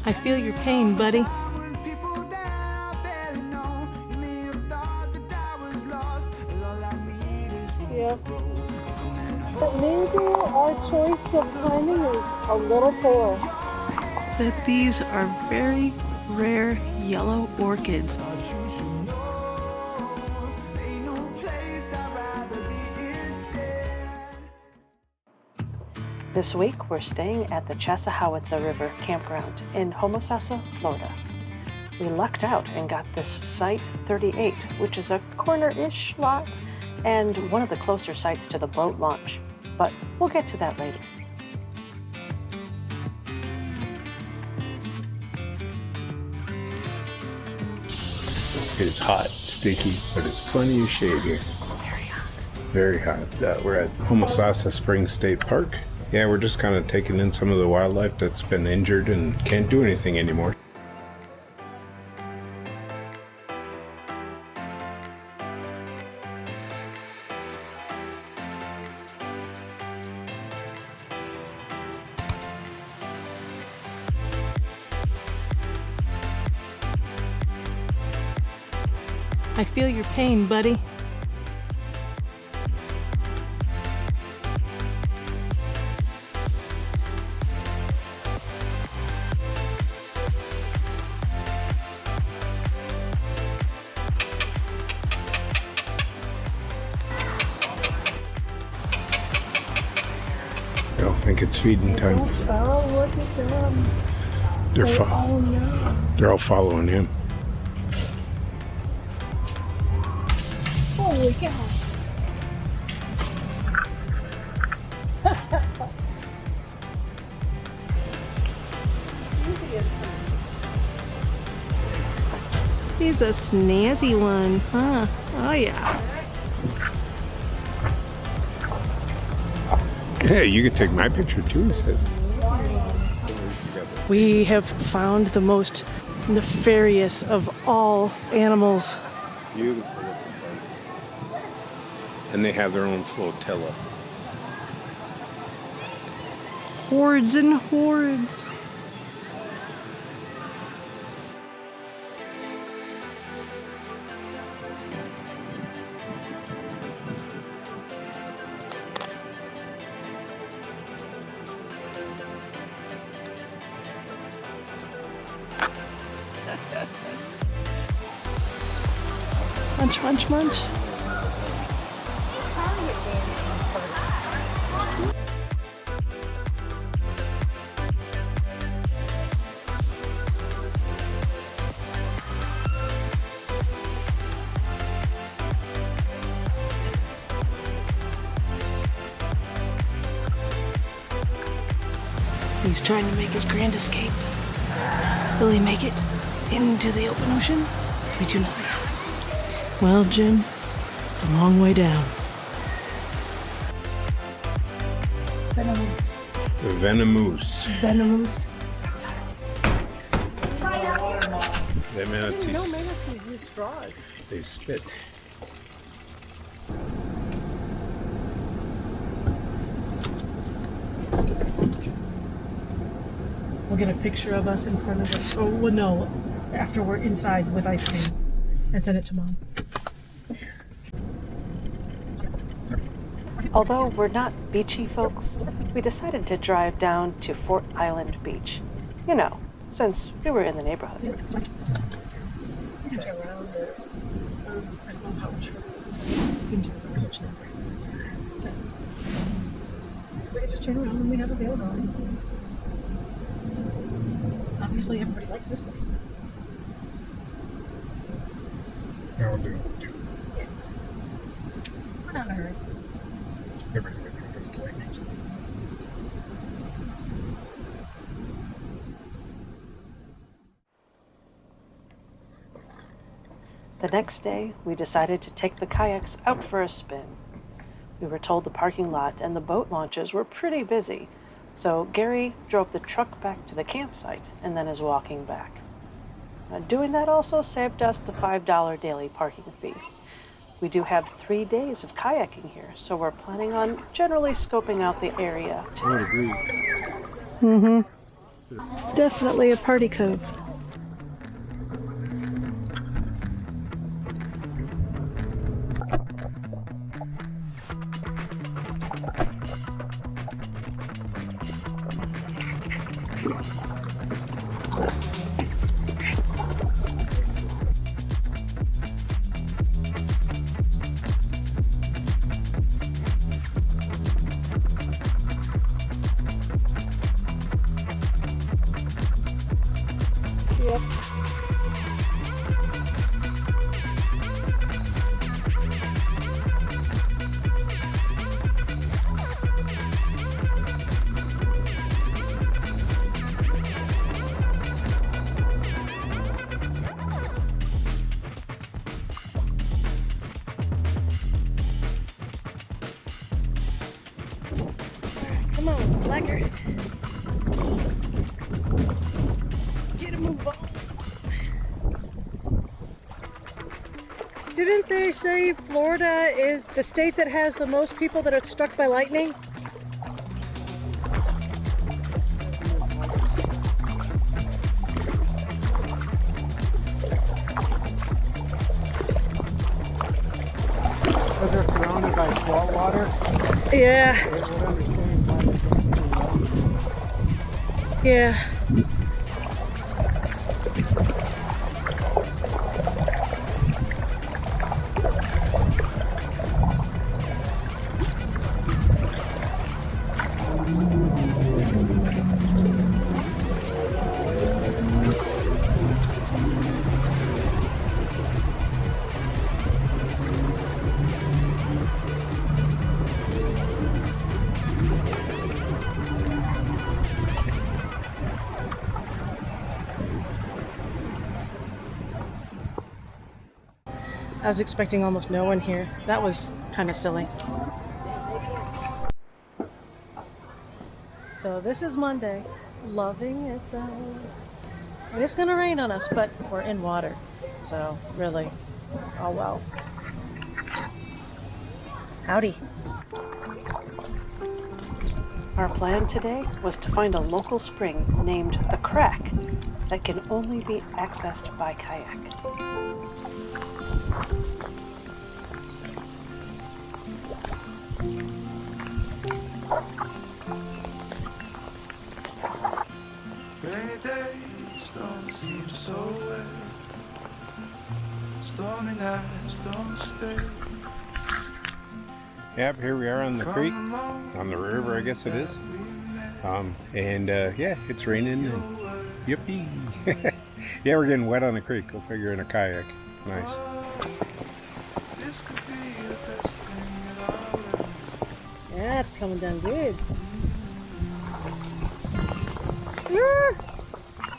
I feel your pain, buddy. Yeah. But maybe our choice of timing is a little poor. That these are very rare yellow orchids. This week, we're staying at the Chassahowitzka River Campground in Homosassa, Florida. We lucked out and got this Site 38, which is a corner-ish lot and one of the closer sites to the boat launch. But we'll get to that later. It's hot, sticky, but it's plenty of shade here. Very hot. We're at Homosassa Springs State Park. Yeah, we're just kind of taking in some of the wildlife that's been injured and can't do anything anymore. I feel your pain, buddy. I don't think it's feeding time. Oh, look at them. They're all following him. Holy cow. He's a snazzy one, huh? Oh yeah. Hey, you can take my picture too, it says. We have found the most nefarious of all animals. Beautiful. And they have their own flotilla. Hordes and hordes. Munch, munch, munch. He's trying to make his grand escape. Will he make it into the open ocean? We do not know. Well, Jim, it's a long way down. Venomous. The venomous. Venomous. They manatees. No manatees use straws. They spit. We'll get a picture of us in front of us. Oh, well, no, after we're inside with ice cream and send it to Mom. Although we're not beachy folks, we decided to drive down to Fort Island Beach. You know, since we were in the neighborhood. Around it. I don't know how much further. We can just turn around when we have availability. Obviously, everybody likes this place. I'll do it. Yeah. We're not in a hurry. Everything doesn't like me. The next day, we decided to take the kayaks out for a spin. We were told the parking lot and the boat launches were pretty busy, so Gary drove the truck back to the campsite and then is walking back. Doing that also saved us the $5 daily parking fee. We do have 3 days of kayaking here, so we're planning on generally scoping out the area. I would agree. Mm-hmm. Definitely a party cove. Yep. Come on, slacker. Get a move on. Didn't they say Florida is the state that has the most people that are struck by lightning? Because they're surrounded by salt water. Yeah. They would understand why they're Yeah. I was expecting almost no one here. That was kind of silly. So this is Monday. Loving it though. And it's gonna rain on us, but we're in water. So really, oh well. Howdy. Our plan today was to find a local spring named the Crack that can only be accessed by kayak. Rainy days don't seem so wet. Stormy nights don't stay. Yep, here we are on the creek, on the river, I guess it is. Yeah, it's raining and yippee. Yeah, we're getting wet on the creek. Go figure, in a kayak. Nice. This could be the best thing that I'll ever. Yeah, it's coming down good.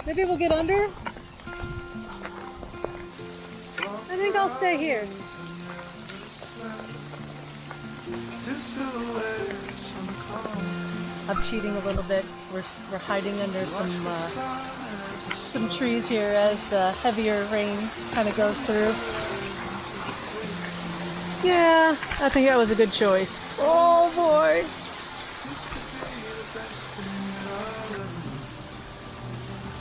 Maybe we'll get under. I think I'll stay here. Just silhouettes on the concrete. I'm cheating a little bit. We're hiding under some trees here as the heavier rain kind of goes through. Yeah, I think that was a good choice. Oh boy. This could be the best thing that I'll ever.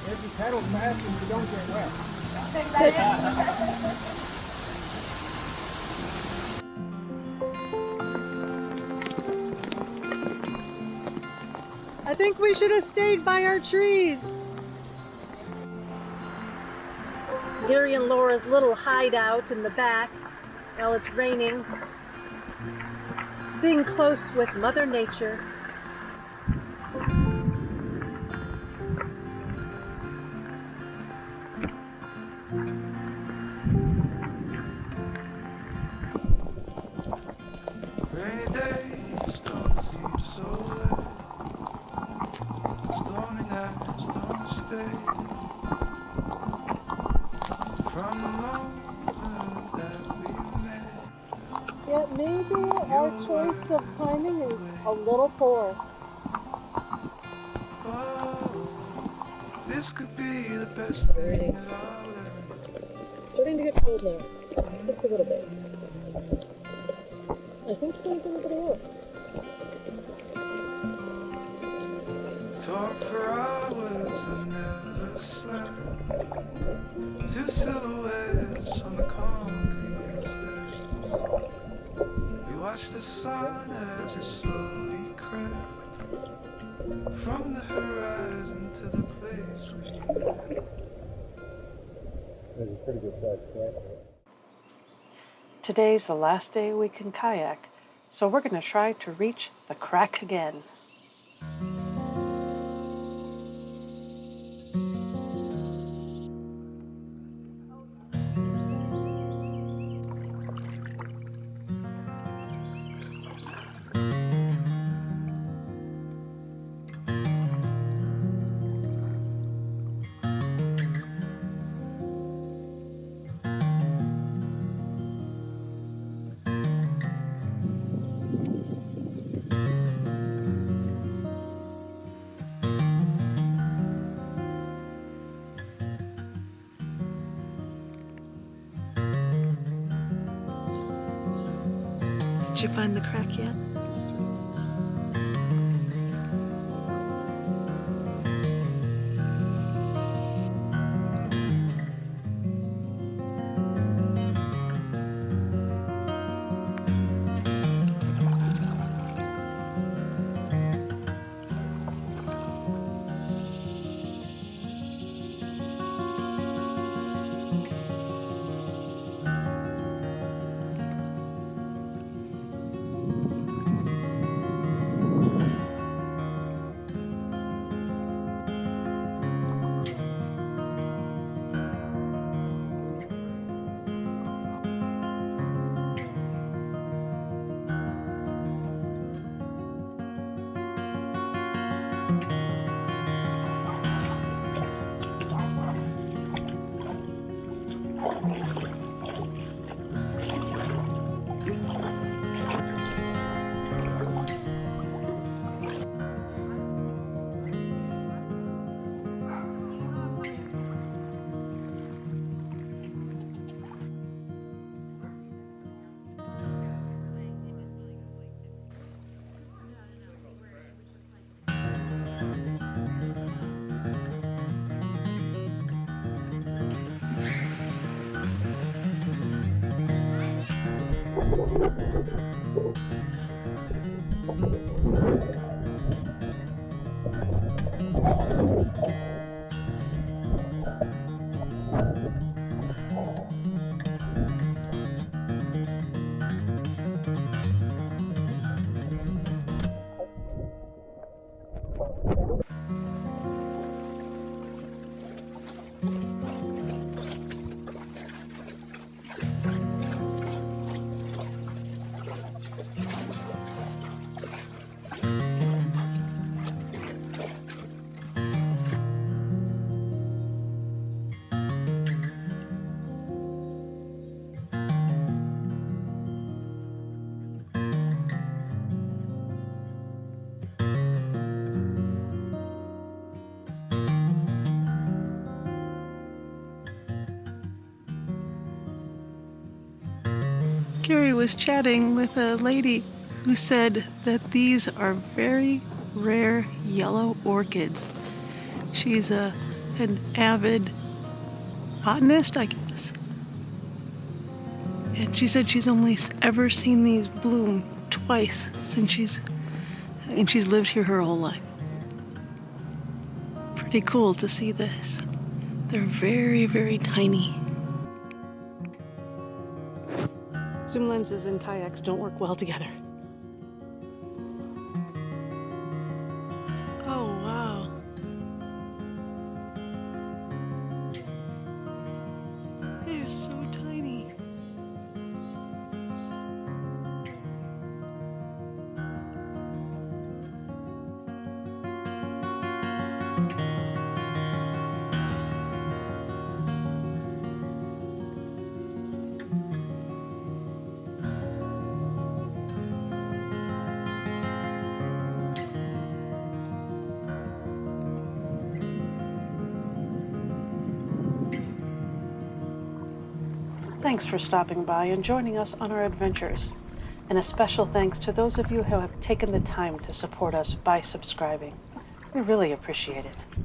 If you pedal fast and you don't get wet. I think we should have stayed by our trees. Gary and Laura's little hideout in the back while it's raining. Being close with Mother Nature. Rainy days don't seem so wet. Stormy nights don't stay. From the moment that we met. Yeah, maybe our choice of timing is a little poor. Oh, this could be the best thing that I'll ever. Starting to get cold now. Just a little bit. I think so is everybody else. Talk for hours and never slept. Two silhouettes on the concrete steps. We watched the sun as it slowly crept from the horizon to the place we met. There's a pretty good sized camp. Today's the last day we can kayak, so we're going to try to reach the crack again. Did you find the crack yet? Gary was chatting with a lady who said that these are very rare yellow orchids. She's an avid botanist, I guess. And she said she's only ever seen these bloom twice since she's lived here her whole life. Pretty cool to see this. They're very, very tiny. Zoom lenses and kayaks don't work well together. Oh, wow. They're so tiny. Thanks for stopping by and joining us on our adventures. And a special thanks to those of you who have taken the time to support us by subscribing. We really appreciate it.